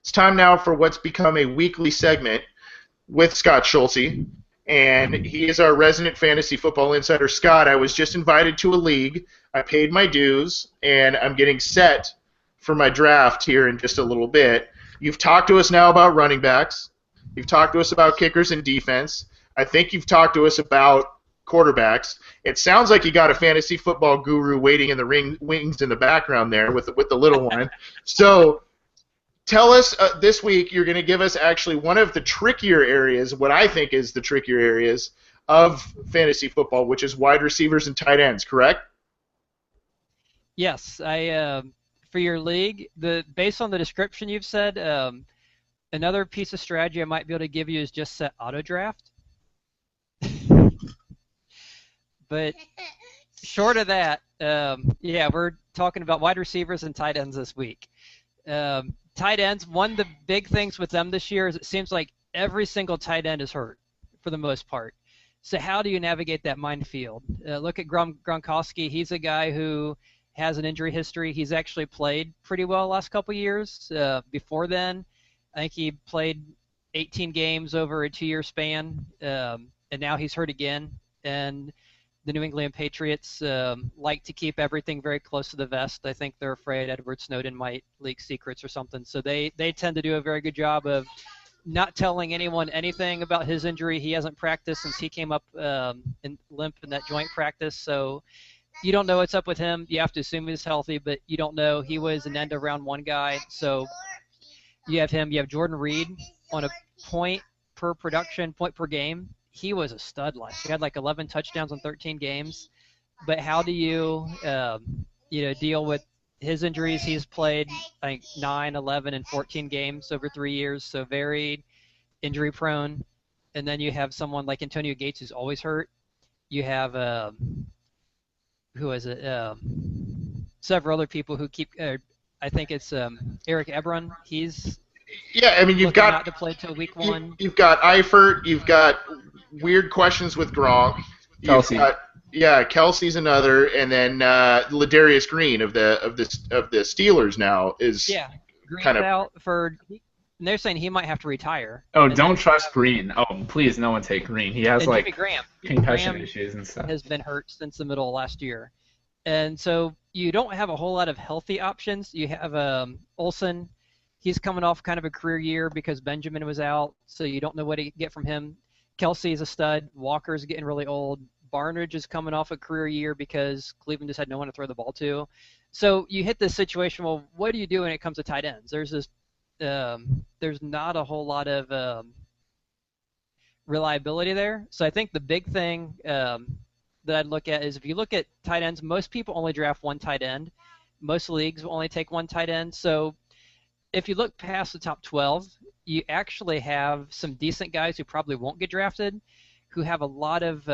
It's time now for what's become a weekly segment with Scott Schulze, and he is our resident fantasy football insider. Scott, I was just invited to a league. I paid my dues, and I'm getting set for my draft here in just a little bit. You've talked to us now about running backs. You've talked to us about kickers and defense. I think you've talked to us about quarterbacks. It sounds like you got a fantasy football guru waiting in the wings in the background there with the little one. So tell us this week you're going to give us actually one of the trickier areas, what I think is the trickier areas of fantasy football, which is wide receivers and tight ends, correct? Yes, I for your league, based on the description you've said, another piece of strategy I might be able to give you is just set auto draft. But short of that, yeah, we're talking about wide receivers and tight ends this week. Tight ends, one of the big things with them this year is it seems like every single tight end is hurt for the most part. So how do you navigate that minefield? Look at Gronkowski. He's a guy who has an injury history. He's actually played pretty well the last couple of years. Before then, I think he played 18 games over a 2-year span, and now he's hurt again. And the New England Patriots like to keep everything very close to the vest. I think they're afraid Edward Snowden might leak secrets or something. So they tend to do a very good job of not telling anyone anything about his injury. He hasn't practiced since he came up in limp in that joint practice. So you don't know what's up with him. You have to assume he's healthy, but you don't know. He was an end of round one guy. So you have him. You have Jordan Reed on a point per game. He was a stud last year. He had like 11 touchdowns in 13 games. But how do you, deal with his injuries? He's played, I think, 9, 11, and 14 games over 3 years, so very injury prone. And then you have someone like Antonio Gates who's always hurt. You have, who is it? Several other people who keep, I think it's Eric Ebron. He's You've looking got not to play till week 1. You've got Eifert. You've got weird questions with Gronk. Kelsey's another, and then Ladarius Green of the Steelers now is Green's kind of out for. And they're saying he might have to retire. Oh, don't trust Green. Oh, please, no one take Green. He has Jimmy Graham. concussion issues and stuff. Has been hurt since the middle of last year, and so you don't have a whole lot of healthy options. You have Olsen. He's coming off kind of a career year because Benjamin was out, so you don't know what to get from him. Kelsey's a stud. Walker's getting really old. Barnidge is coming off a career year because Cleveland just had no one to throw the ball to. So you hit this situation, well, what do you do when it comes to tight ends? There's not a whole lot of reliability there. So I think the big thing that I'd look at is if you look at tight ends, most people only draft one tight end. Most leagues will only take one tight end. So if you look past the top 12, you actually have some decent guys who probably won't get drafted who have a lot of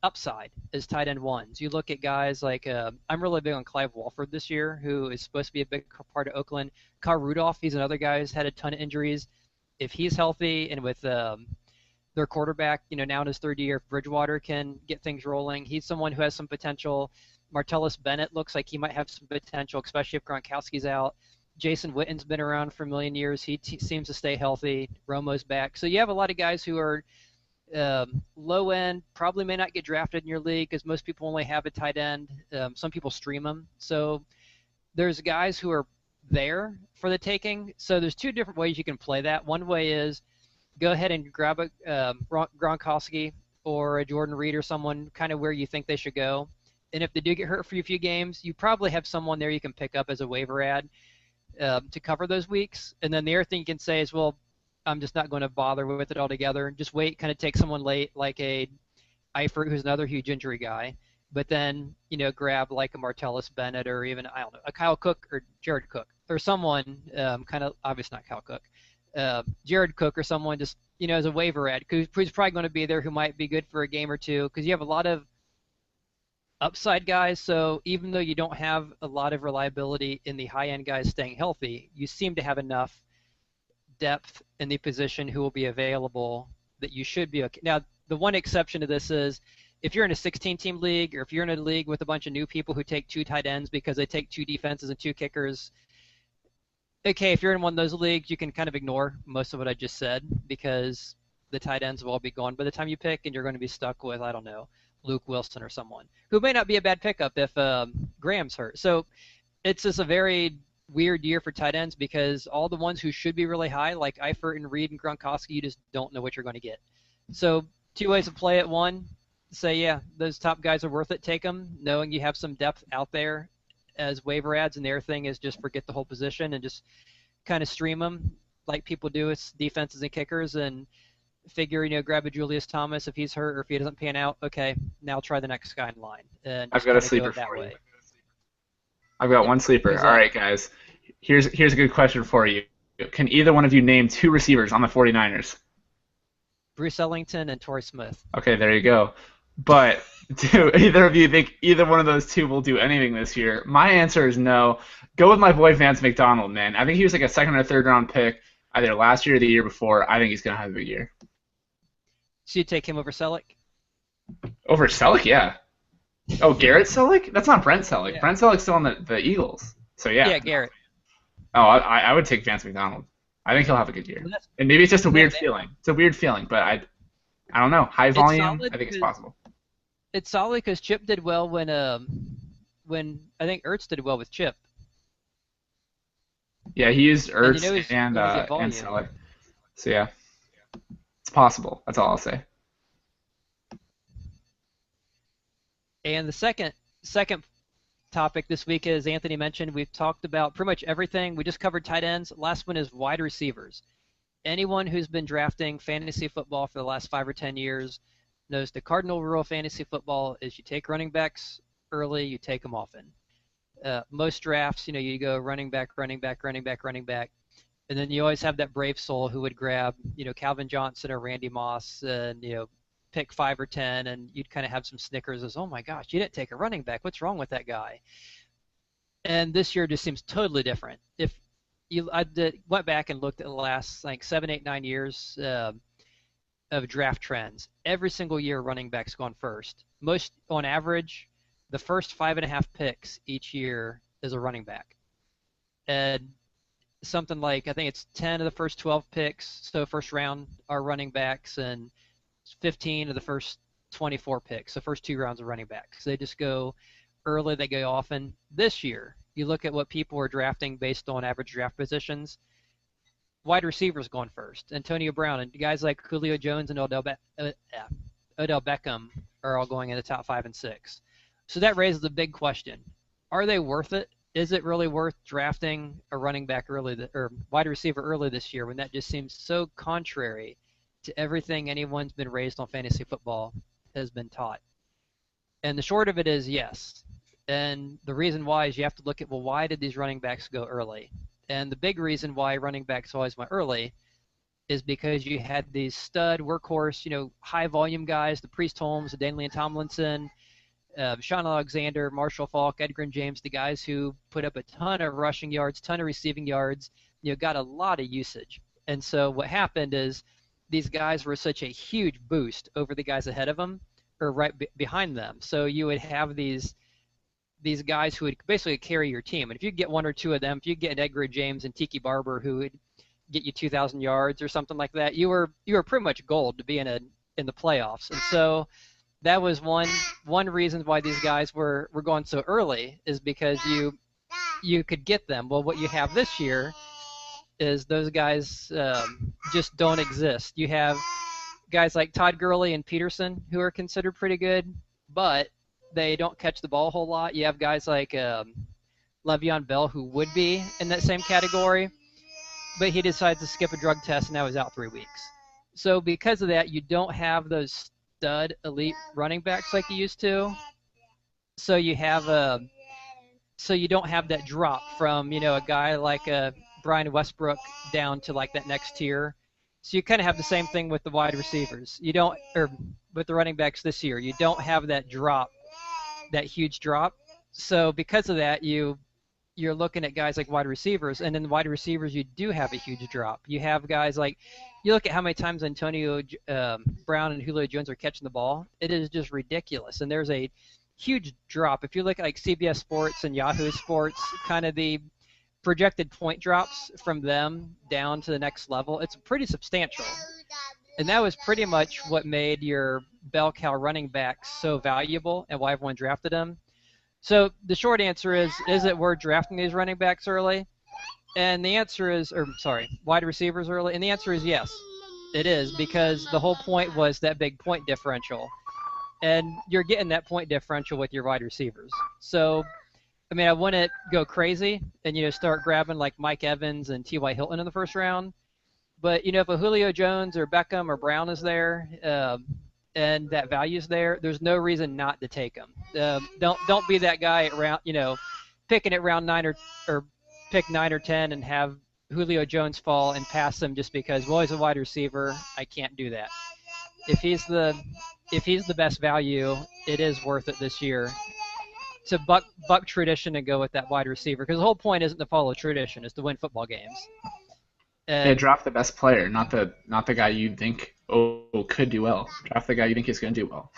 upside as tight end ones. You look at guys like, I'm really big on Clive Walford this year, who is supposed to be a big part of Oakland. Kyle Rudolph, he's another guy who's had a ton of injuries. If he's healthy and with their quarterback, now in his third year, if Bridgewater can get things rolling, he's someone who has some potential. Martellus Bennett looks like he might have some potential, especially if Gronkowski's out. Jason Witten's been around for a million years. He seems to stay healthy. Romo's back. So you have a lot of guys who are low end, probably may not get drafted in your league because most people only have a tight end. Some people stream them. So there's guys who are there for the taking. So there's two different ways you can play that. One way is go ahead and grab a Gronkowski or a Jordan Reed or someone kind of where you think they should go. And if they do get hurt for a few games, you probably have someone there you can pick up as a waiver ad to cover those weeks. And then the other thing you can say is, well, I'm just not going to bother with it altogether. Just wait, kind of take someone late like a Eifert, who's another huge injury guy. But then, grab like a Martellus Bennett or even, I don't know, a Kyle Cook or Jared Cook or someone kind of, obviously not Kyle Cook, Jared Cook or someone just, as a waiver ad, who's probably going to be there, who might be good for a game or two, because you have a lot of upside guys. So even though you don't have a lot of reliability in the high-end guys staying healthy, you seem to have enough depth in the position who will be available that you should be okay. Now, the one exception to this is if you're in a 16-team league or if you're in a league with a bunch of new people who take two tight ends because they take two defenses and two kickers, okay, if you're in one of those leagues, you can kind of ignore most of what I just said because the tight ends will all be gone by the time you pick, and you're going to be stuck with, I don't know, Luke Wilson or someone who may not be a bad pickup if Graham's hurt. So it's just a very weird year for tight ends because all the ones who should be really high, like Eifert and Reed and Gronkowski, you just don't know what you're going to get. So two ways to play it. One, say, yeah, those top guys are worth it. Take them, knowing you have some depth out there as waiver ads. And the other thing is just forget the whole position and just kind of stream them like people do with defenses and kickers and figure, grab a Julius Thomas if he's hurt or if he doesn't pan out. Okay, now try the next guy in line. And I've got a sleeper that for way. you. I've got one sleeper. All right, guys. Here's a good question for you. Can either one of you name 2 receivers on the 49ers? Bruce Ellington and Torrey Smith. Okay, there you go. But do either of you think either one of those 2 will do anything this year? My answer is no. Go with my boy Vance McDonald, man. I think he was like a second or third round pick either last year or the year before. I think he's going to have a big year. So you take him over Selleck? Over Selleck, yeah. Oh, Garrett Selleck? That's not Brent Selleck. Yeah. Brent Selleck's still on the Eagles. So, yeah. Yeah, Garrett. Oh, I would take Vance McDonald. I think he'll have a good year. And maybe it's just a weird feeling. It's a weird feeling, but I don't know. High volume, I think it's possible. It's solid because Chip did well when I think Ertz did well with Chip. Yeah, he used Ertz and Selleck. So, yeah. It's possible. That's all I'll say. And the second topic this week, as Anthony mentioned, we've talked about pretty much everything. We just covered tight ends. Last one is wide receivers. Anyone who's been drafting fantasy football for the last 5 or 10 years knows the cardinal rule of fantasy football is you take running backs early, you take them often. Most drafts, you go running back, and then you always have that brave soul who would grab, Calvin Johnson or Randy Moss and, pick 5 or 10, and you'd kind of have some snickers as, oh my gosh, you didn't take a running back. What's wrong with that guy? And this year just seems totally different. I went back and looked at the last 7, 8, 9 years of draft trends. Every single year, running backs gone first. Most, on average, the first 5.5 picks each year is a running back. And something like, I think it's 10 of the first 12 picks, so first round are running backs, and 15 of the first 24 picks, the first 2 rounds of running backs. They just go early, they go often. This year, you look at what people are drafting based on average draft positions. Wide receivers going first. Antonio Brown and guys like Julio Jones and Odell Beckham are all going in the top 5 and 6. So that raises a big question. Are they worth it? Is it really worth drafting a running back early or wide receiver early this year when that just seems so contrary to everything anyone's been raised on fantasy football has been taught? And the short of it is yes. And the reason why is you have to look at, well, why did these running backs go early? And the big reason why running backs always went early is because you had these stud workhorse, high volume guys, the Priest Holmes, the Daniel Tomlinson, Sean Alexander, Marshall Faulk, Edgerrin James, the guys who put up a ton of rushing yards, ton of receiving yards, got a lot of usage. And so what happened is these guys were such a huge boost over the guys ahead of them or right behind them. So you would have these guys who would basically carry your team. And if you get 1 or 2 of them, if you get Edgerrin James and Tiki Barber who would get you 2,000 yards or something like that, you were pretty much gold to be in the playoffs. And so that was one reason why these guys were going so early is because you could get them. Well, what you have this year is those guys just don't exist. You have guys like Todd Gurley and Peterson who are considered pretty good, but they don't catch the ball a whole lot. You have guys like Le'Veon Bell who would be in that same category, but he decides to skip a drug test and now he's out 3 weeks. So because of that, you don't have those stud elite running backs like you used to. So you don't have that drop from a guy like Brian Westbrook down to like that next tier. So you kind of have the same thing with the wide receivers. With the running backs this year, you don't have that drop, that huge drop. So because of that, you're looking at guys like wide receivers, and in the wide receivers, you do have a huge drop. You have guys like, you look at how many times Antonio Brown and Julio Jones are catching the ball. It is just ridiculous, and there's a huge drop. If you look at like CBS Sports and Yahoo Sports, kind of the projected point drops from them down to the next level, it's pretty substantial. And that was pretty much what made your bell cow running back so valuable and why everyone drafted him. So the short answer is it worth drafting these running backs early? And the answer is, or sorry, wide receivers early? And the answer is yes, it is, because the whole point was that big point differential. And you're getting that point differential with your wide receivers. So, I mean, I wouldn't go crazy and, start grabbing like Mike Evans and T.Y. Hilton in the first round. But, if a Julio Jones or Beckham or Brown is there and that value's there, there's no reason not to take them. Don't be that guy around, picking at round 9 or pick 9 or 10 and have Julio Jones fall and pass him just because, well, he's a wide receiver. I can't do that. If he's the best value, it is worth it this year to buck tradition and go with that wide receiver, because the whole point isn't to follow tradition, it's to win football games. And draft the best player, not the guy you think could do well. Draft the guy you think is going to do well.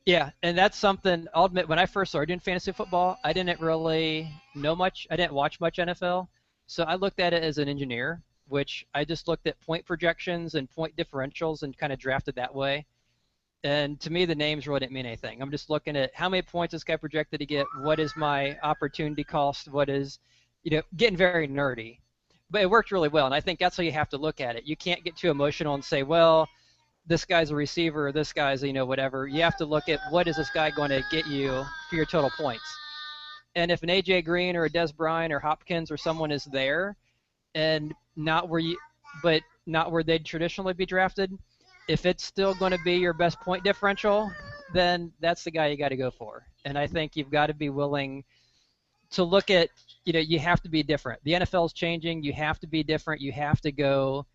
Yeah, and that's something I'll admit. When I first started doing fantasy football, I didn't really know much. I didn't watch much NFL, so I looked at it as an engineer, which I just looked at point projections and point differentials and kind of drafted that way. And to me, the names really didn't mean anything. I'm just looking at how many points this guy projected to get, what is my opportunity cost, what is, getting very nerdy. But it worked really well, and I think that's how you have to look at it. You can't get too emotional and say, well, this guy's a receiver, or this guy's, whatever. You have to look at what is this guy going to get you for your total points. And if an A.J. Green or a Des Bryant or Hopkins or someone is there, and not where they'd traditionally be drafted, if it's still going to be your best point differential, then that's the guy you got to go for. And I think you've got to be willing to look at, you have to be different. The NFL's changing. You have to be different. You have to go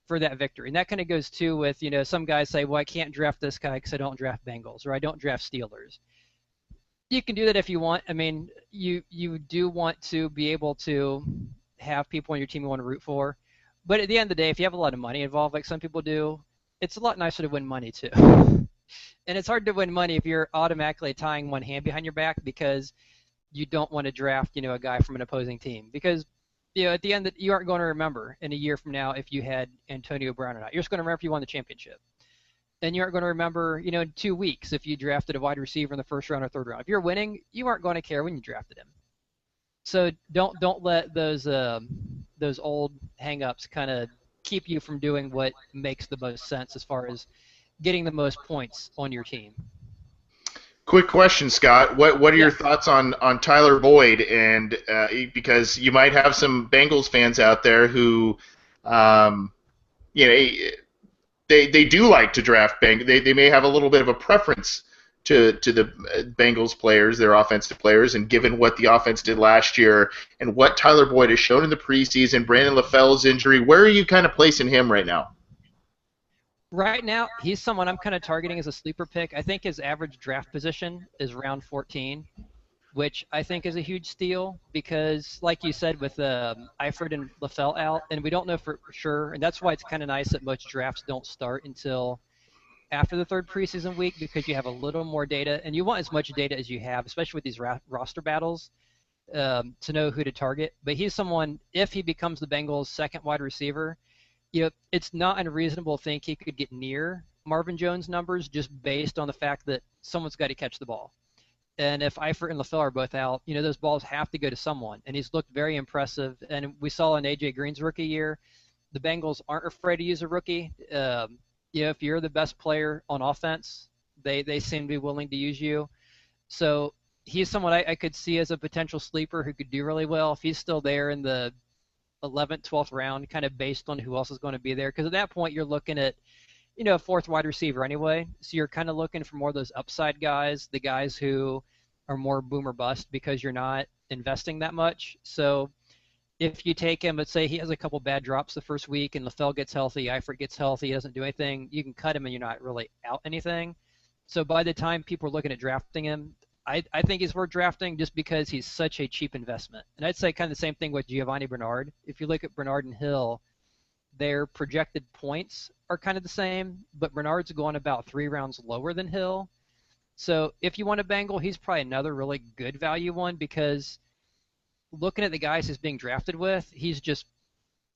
for that victory. And that kind of goes too with, some guys say, well, I can't draft this guy because I don't draft Bengals, or I don't draft Steelers. You can do that if you want. I mean, you do want to be able to have people on your team you want to root for. But at the end of the day, if you have a lot of money involved, like some people do, it's a lot nicer to win money too. And it's hard to win money if you're automatically tying one hand behind your back because you don't want to draft, a guy from an opposing team. Because, at the end, you aren't going to remember in a year from now if you had Antonio Brown or not. You're just going to remember if you won the championship. And you aren't going to remember, in 2 weeks if you drafted a wide receiver in the first round or third round. If you're winning, you aren't going to care when you drafted him. So don't let those old hang-ups kind of keep you from doing what makes the most sense as far as getting the most points on your team. Quick question, Scott. What are your thoughts on Tyler Boyd? And because you might have some Bengals fans out there who, they do like to draft Bengals. They may have a little bit of a preference to the Bengals players, their offensive players, and given what the offense did last year and what Tyler Boyd has shown in the preseason, Brandon LaFell's injury, where are you kind of placing him right now? Right now, he's someone I'm kind of targeting as a sleeper pick. I think his average draft position is round 14, which I think is a huge steal because, like you said, with Eifert and LaFell out, and we don't know for sure, and that's why it's kind of nice that most drafts don't start until after the third preseason week because you have a little more data, and you want as much data as you have, especially with these roster battles, to know who to target. But he's someone, if he becomes the Bengals' second wide receiver, it's not unreasonable to think he could get near Marvin Jones' numbers just based on the fact that someone's got to catch the ball. And if Eifert and LaFell are both out, those balls have to go to someone. And he's looked very impressive. And we saw in A.J. Green's rookie year, the Bengals aren't afraid to use a rookie. If you're the best player on offense, they seem to be willing to use you. So he's someone I could see as a potential sleeper who could do really well if he's still there in the 11th, 12th round, kind of based on who else is going to be there. Because at that point, you're looking at, a fourth wide receiver anyway. So you're kind of looking for more of those upside guys, the guys who are more boom or bust because you're not investing that much. So if you take him, let's say he has a couple bad drops the first week and LaFell gets healthy, Eifert gets healthy, he doesn't do anything, you can cut him and you're not really out anything. So by the time people are looking at drafting him, I think he's worth drafting just because he's such a cheap investment. And I'd say kind of the same thing with Giovanni Bernard. If you look at Bernard and Hill, their projected points are kind of the same, but Bernard's going about 3 rounds lower than Hill. So if you want a Bengal, he's probably another really good value one because looking at the guys he's being drafted with, he's just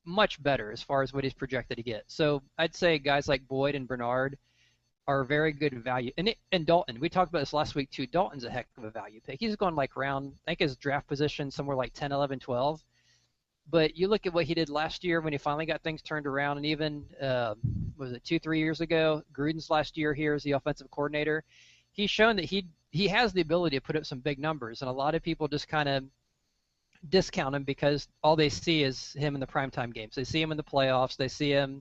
much better as far as what he's projected to get. So I'd say guys like Boyd and Bernard are very good value. And Dalton, we talked about this last week too. Dalton's a heck of a value pick. He's going like round, I think his draft position somewhere like 10, 11, 12. But you look at what he did last year when he finally got things turned around, and even, was it 2-3 years ago, Gruden's last year here as the offensive coordinator, he's shown that he has the ability to put up some big numbers, and a lot of people just kind of discount him because all they see is him in the primetime games. They see him in the playoffs. They see him,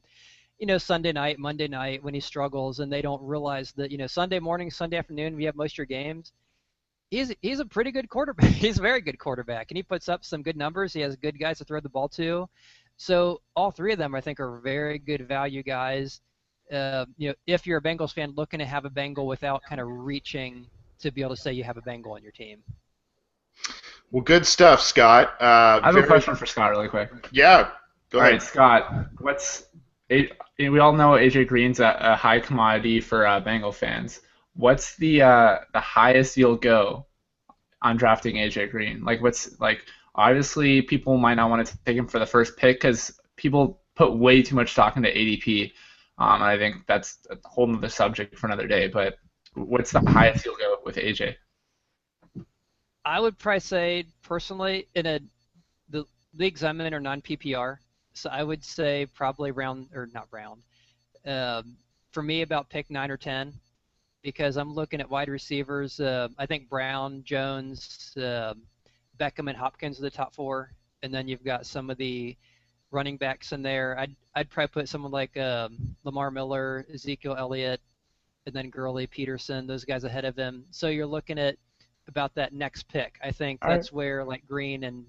Sunday night, Monday night when he struggles, and they don't realize that, Sunday morning, Sunday afternoon, we have most of your games. He's a pretty good quarterback. He's a very good quarterback, and he puts up some good numbers. He has good guys to throw the ball to. So all three of them, I think, are very good value guys. If you're a Bengals fan looking to have a Bengal without kind of reaching to be able to say you have a Bengal on your team. Well, good stuff, Scott. I have a question for Scott really quick. Yeah, go ahead. All right, Scott, we all know AJ Green's a high commodity for Bengal fans. What's the highest you'll go on drafting AJ Green? Obviously people might not want to take him for the first pick because people put way too much stock into ADP. And I think that's a whole other subject for another day. But what's the highest you'll go with AJ? I would probably say personally the leagues I'm in are non-PPR, so I would say probably for me about pick 9 or 10. Because I'm looking at wide receivers. I think Brown, Jones, Beckham, and Hopkins are the top 4, and then you've got some of the running backs in there. I'd probably put someone like Lamar Miller, Ezekiel Elliott, and then Gurley, Peterson, those guys ahead of him. So you're looking at about that next pick. I think that's where like Green and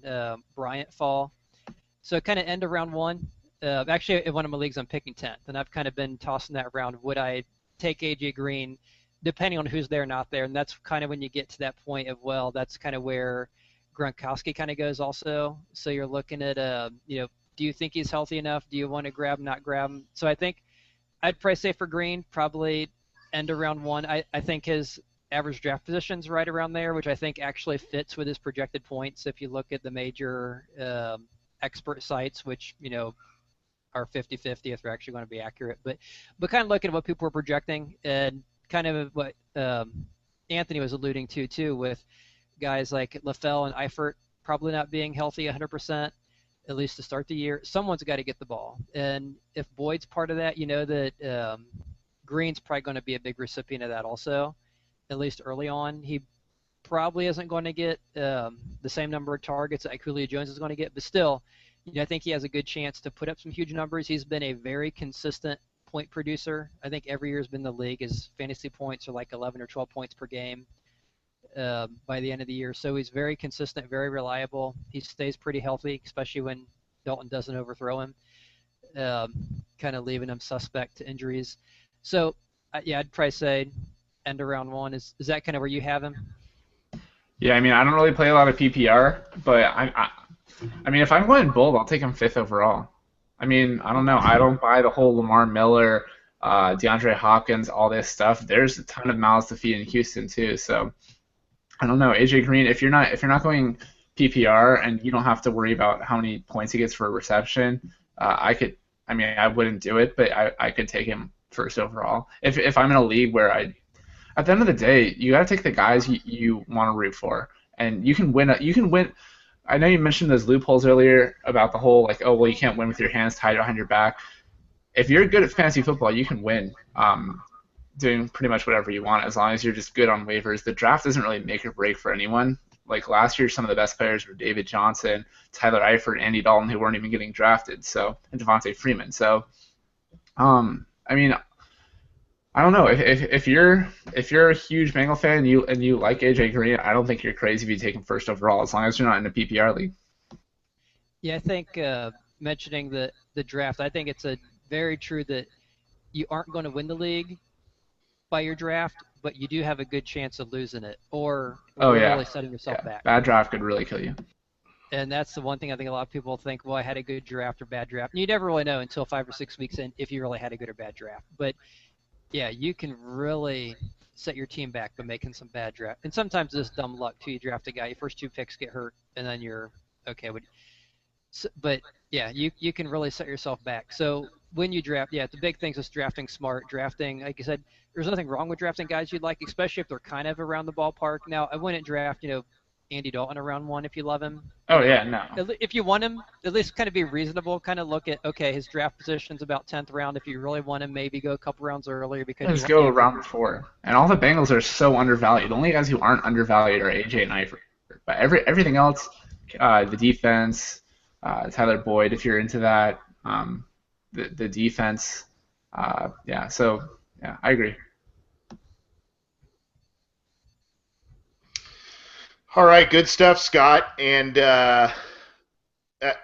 Bryant fall. So kind of end of round 1. Actually, in one of my leagues, I'm picking 10th, and I've kind of been tossing that around. Would I take AJ Green? Depending on who's there or not there, and that's kind of when you get to that point of, well, that's kind of where Gronkowski kind of goes also. So you're looking at, do you think he's healthy enough? Do you want to grab him, not grab him? So I think I'd probably say for Green, probably end of round 1. I think his average draft position's right around there, which I think actually fits with his projected points if you look at the major expert sites, which, are 50-50 if they're actually going to be accurate. But kind of looking at what people are projecting and kind of what Anthony was alluding to too, with guys like LaFell and Eifert probably not being healthy 100%, at least to start the year. Someone's got to get the ball, and if Boyd's part of that, that Green's probably going to be a big recipient of that also, at least early on. He probably isn't going to get the same number of targets that Julio Jones is going to get, but still, I think he has a good chance to put up some huge numbers. He's been a very consistent point producer. I think every year has been the league. His fantasy points are like 11 or 12 points per game by the end of the year. So he's very consistent, very reliable. He stays pretty healthy, especially when Dalton doesn't overthrow him, kind of leaving him suspect to injuries. So, I'd probably say end of round 1. Is that kind of where you have him? Yeah, I don't really play a lot of PPR, but if I'm going bold, I'll take him 5th overall. I don't know. I don't buy the whole Lamar Miller, DeAndre Hopkins, all this stuff. There's a ton of mouths to feed in Houston too. So I don't know. AJ Green, if you're not going PPR and you don't have to worry about how many points he gets for a reception, I wouldn't do it, but I could take him 1st overall. If I'm in a league where at the end of the day, you got to take the guys you want to root for, and you can win. I know you mentioned those loopholes earlier about the whole you can't win with your hands tied behind your back. If you're good at fantasy football, you can win doing pretty much whatever you want as long as you're just good on waivers. The draft doesn't really make or break for anyone. Like last year, some of the best players were David Johnson, Tyler Eifert, Andy Dalton, who weren't even getting drafted, and Devontae Freeman. So, I don't know. If you're a huge Bengal fan and you like AJ Green, I don't think you're crazy if you take him 1st overall, as long as you're not in a PPR league. Yeah, I think mentioning the draft, I think it's very true that you aren't going to win the league by your draft, but you do have a good chance of losing it or really setting yourself back. Bad draft could really kill you. And that's the one thing I think a lot of people think, well, I had a good draft or bad draft. And you never really know until 5 or 6 weeks in if you really had a good or bad draft. But yeah, you can really set your team back by making some bad draft. And sometimes it's dumb luck too. You draft a guy, your first 2 picks get hurt, and then you're okay, but yeah, you can really set yourself back. So when you draft, yeah, the big things is drafting smart, drafting. Like I said, there's nothing wrong with drafting guys you'd like, especially if they're kind of around the ballpark. Now, I wouldn't draft, Andy Dalton around one if you love him. Oh yeah, no. If you want him, at least kind of be reasonable. Kind of look at, okay, his draft position's about 10th round. If you really want him, maybe go a couple rounds earlier because Let's go round 4. And all the Bengals are so undervalued. The only guys who aren't undervalued are AJ and Eifert. But everything else, the defense, Tyler Boyd, if you're into that, the defense, yeah. So yeah, I agree. All right, good stuff, Scott. And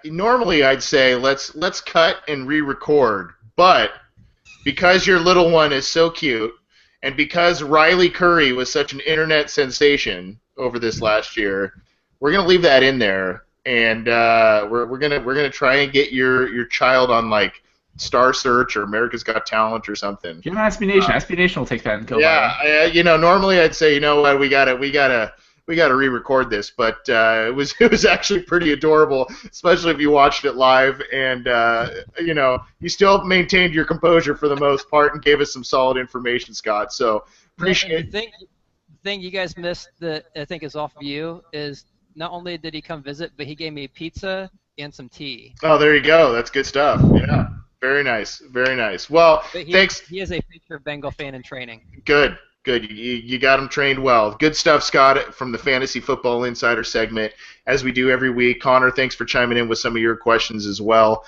normally I'd say let's cut and re-record, but because your little one is so cute, and because Riley Curry was such an internet sensation over this last year, we're gonna leave that in there, and we're gonna try and get your child on like Star Search or America's Got Talent or something. Give him SB Nation. SB Nation will take that and go. Yeah, normally I'd say, you know what, we gotta re-record this, but it was actually pretty adorable, especially if you watched it live, and you still maintained your composure for the most part and gave us some solid information, Scott. So appreciate it. The thing you guys missed that I think is off of you is not only did he come visit, but he gave me pizza and some tea. Oh, there you go. That's good stuff. Yeah, very nice, very nice. Well, thanks. He is a future Bengal fan in training. Good. Good. You got him trained well. Good stuff, Scott, from the Fantasy Football Insider segment, as we do every week. Connor, thanks for chiming in with some of your questions as well.